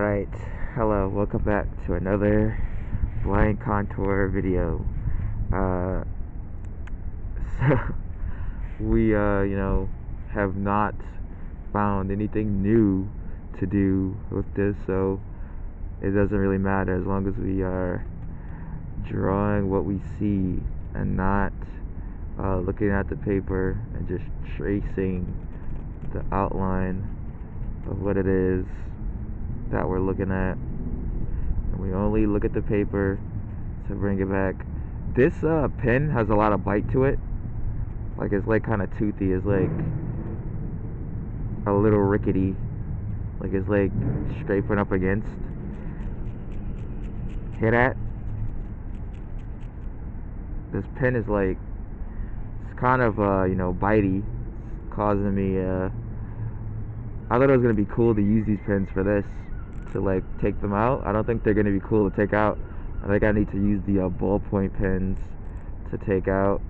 Alright, hello, welcome back to another blind contour video. Uh, so, we, have not found anything new to do with this, so it doesn't really matter as long as we are drawing what we see and not looking at the paper and just tracing the outline of what it is that we're looking at, and we only look at the paper to bring it back. This pen has a lot of bite to it, like it's like kind of toothy, it's like a little rickety, like it's like scraping up against. Hear that? This pen is like, it's kind of bitey. It's causing me I thought it was gonna be cool to use these pens for this, to like take them out. I don't think they're gonna be cool to take out. I think I need to use the ballpoint pens to take out,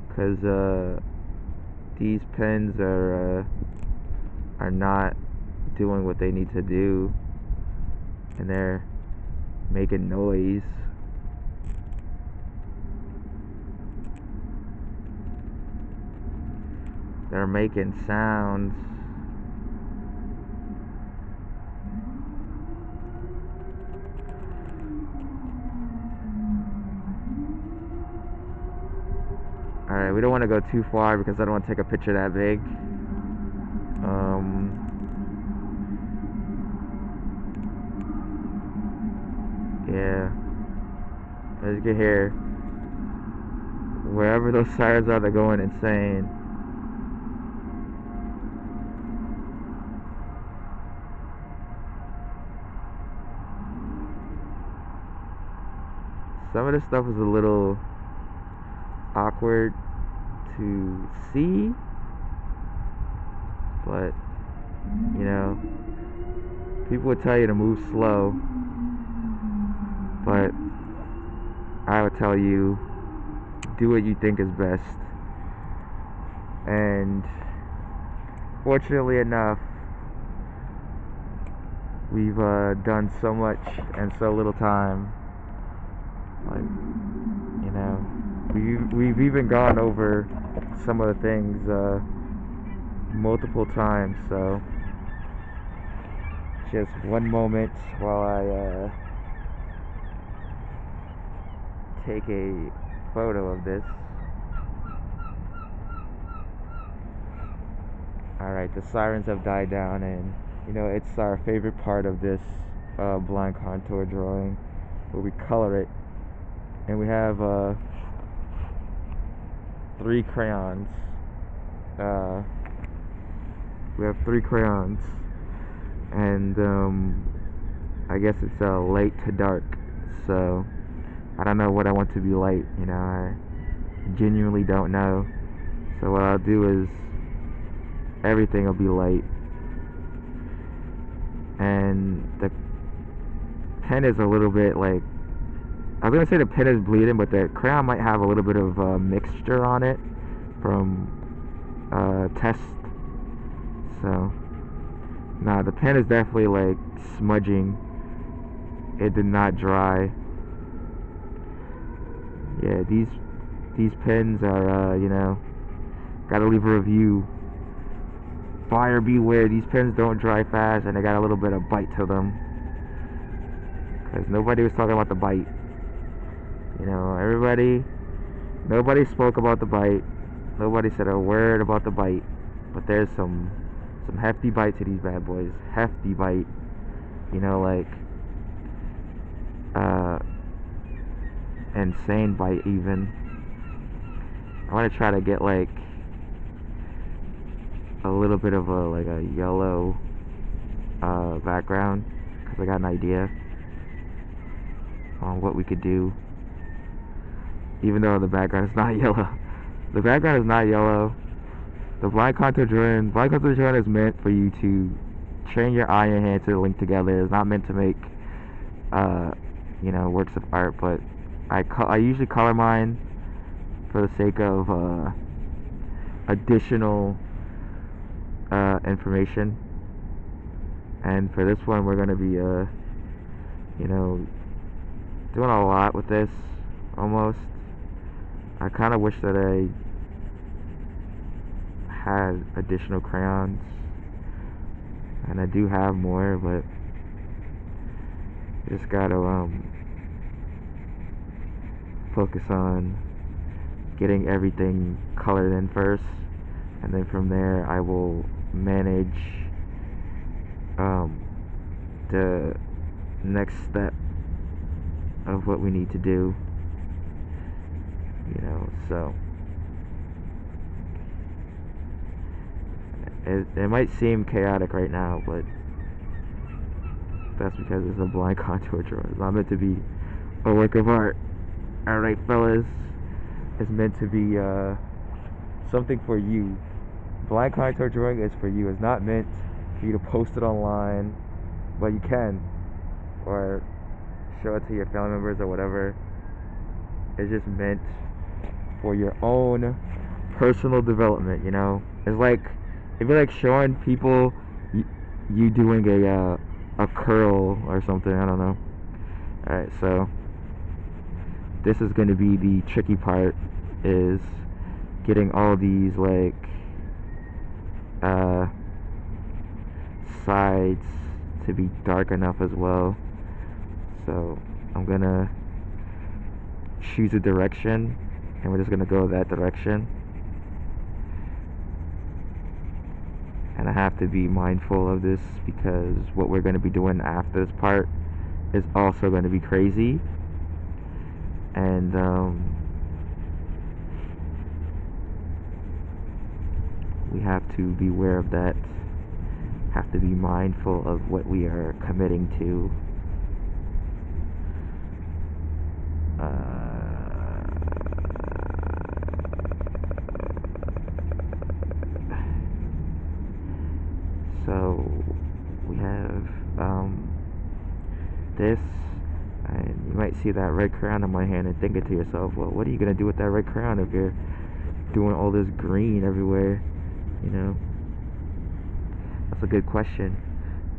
because these pens are not doing what they need to do, and they're making noise. They're making sounds. Alright, we don't want to go too far because I don't want to take a picture that big. Yeah. As you can hear, wherever those sirens are, they're going insane. Some of this stuff is a little awkward to see, but people would tell you to move slow, but I would tell you do what you think is best. And fortunately enough, we've done so much in so little time. Like, we've even gone over some of the things multiple times. So just one moment while I take a photo of this. Alright, the sirens have died down, and it's our favorite part of this blind contour drawing, where we color it. And we have 3 crayons. We have 3 crayons, and I guess it's light to dark. So I don't know what I want to be light. I genuinely don't know. So what I'll do is everything will be light, and the pen is a little bit like, I was gonna say the pen is bleeding, but the crayon might have a little bit of mixture on it from test. So, nah, the pen is definitely like smudging. It did not dry. Yeah, these pens are gotta leave a review. Buyer beware. These pens don't dry fast, and they got a little bit of bite to them. Cause nobody was talking about the bite. Nobody spoke about the bite. Nobody said a word about the bite. But there's some hefty bite to these bad boys. Hefty bite. Like insane bite even. I want to try to get like a little bit of a yellow background, because I got an idea on what we could do. Even though the background is not yellow. The background is not yellow. The blind contour drawing is meant for you to train your eye and hand to link together. It's not meant to make works of art. But I usually color mine for the sake of additional information And for this one, we're gonna be you know, doing a lot with this, almost. I kind of wish that I had additional crayons, and I do have more, but just gotta focus on getting everything colored in first, and then from there I will manage the next step of what we need to do, so it might seem chaotic right now, but that's because it's a blind contour drawing. It's not meant to be a work of art. Alright, fellas, it's meant to be something for you. Blind contour drawing is for you. It's not meant for you to post it online, but you can, or show it to your family members or whatever. It's just meant for your own personal development, It's like, it'd be like showing people you doing a curl or something, I don't know. Alright, so this is going to be the tricky part, is getting all these like sides to be dark enough as well. So I'm gonna choose a direction, and we're just gonna go that direction. And I have to be mindful of this because what we're going to be doing after this part is also going to be crazy. And we have to be aware of that. Have to be mindful of what we are committing to. So we have this, and you might see that red crayon in my hand and thinking to yourself, well, what are you gonna do with that red crayon if you're doing all this green everywhere? That's a good question.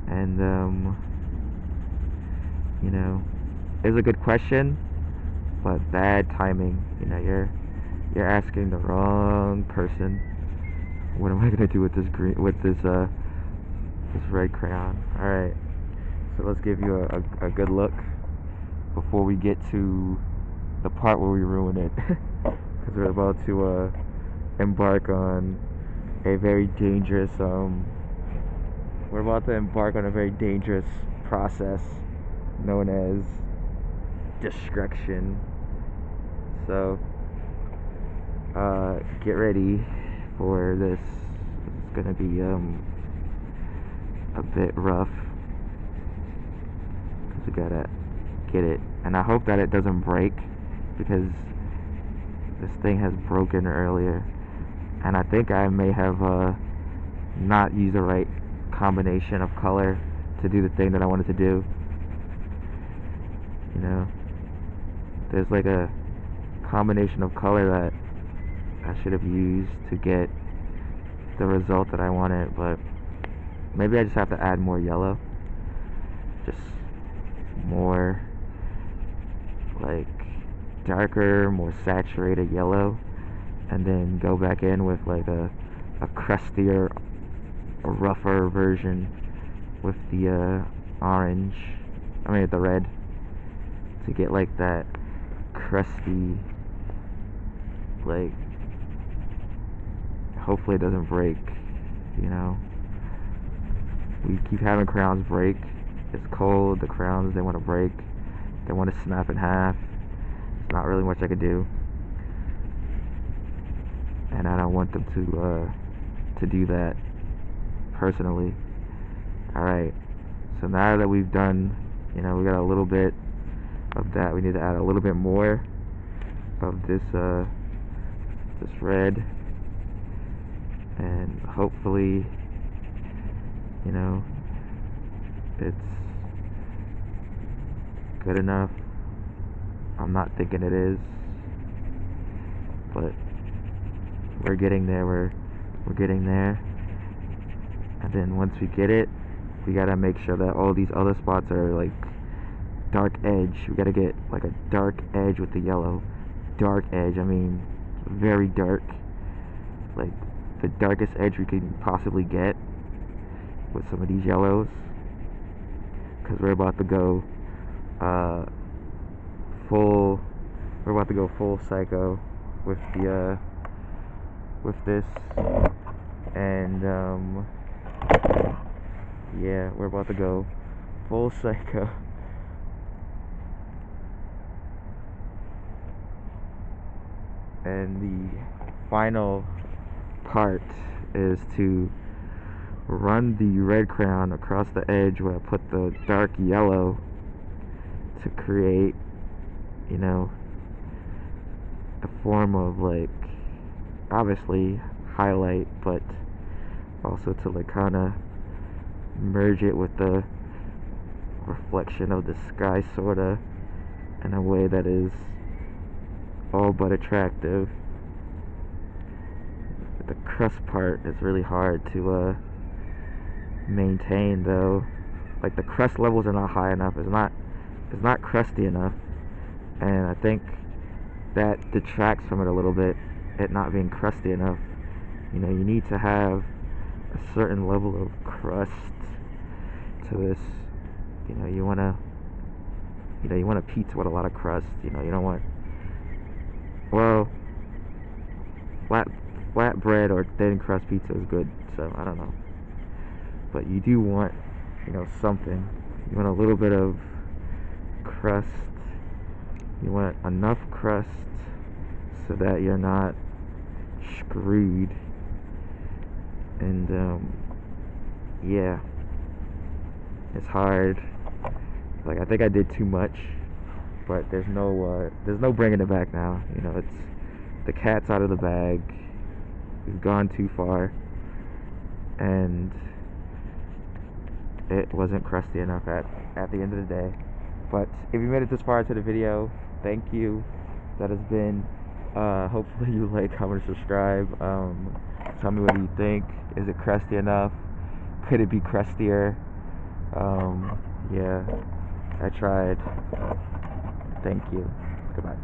And it's a good question, but bad timing. You're asking the wrong person. What am I gonna do with this this red crayon? Alright, so let's give you a good look before we get to the part where we ruin it. Because we're about to embark on a very dangerous process known as destruction. So get ready for this. It's gonna be a bit rough because we gotta get it, and I hope that it doesn't break, because this thing has broken earlier, and I think I may have not used the right combination of color to do the thing that I wanted to do. There's like a combination of color that I should have used to get the result that I wanted, but maybe I just have to add more yellow, just more like darker, more saturated yellow, and then go back in with like a crustier, a rougher version with the the red, to get like that crusty, like, hopefully it doesn't break. We keep having crayons break. It's cold, the crayons, they want to break, they want to snap in half. There's not really much I could do, and I don't want them to do that personally. Alright, so now that we've done, we got a little bit of that, we need to add a little bit more of this this red, and hopefully it's good enough. I'm not thinking it is, but we're getting there. We're getting there, and then once we get it, we gotta make sure that all these other spots are like dark edge. We gotta get like a dark edge with the yellow. Dark edge, I mean very dark, like the darkest edge we can possibly get with some of these yellows, because we're about to go full psycho with the with this, and yeah, we're about to go full psycho. And the final part is to run the red crayon across the edge where I put the dark yellow to create, you know, a form of like, obviously highlight, but also to like kind of merge it with the reflection of the sky, sorta, in a way that is all but attractive. The crust part is really hard to maintain though. Like the crust levels are not high enough. It's not crusty enough, and I think that detracts from it a little bit, it not being crusty enough. You know, you need to have a certain level of crust to this. You know, you want a pizza with a lot of crust. You know, you don't want, well, flat bread or thin crust pizza is good, so I don't know. But you do want, you know, something. You want a little bit of crust. You want enough crust so that you're not screwed. And yeah, it's hard. Like, I think I did too much, but there's no bringing it back now. You know, it's, the cat's out of the bag. We've gone too far, and it wasn't crusty enough at the end of the day. But if you made it this far into the video, thank you. That has been, hopefully you like, comment, subscribe. Tell me, what do you think? Is it crusty enough? Could it be crustier? Yeah, I tried. Thank you. Goodbye.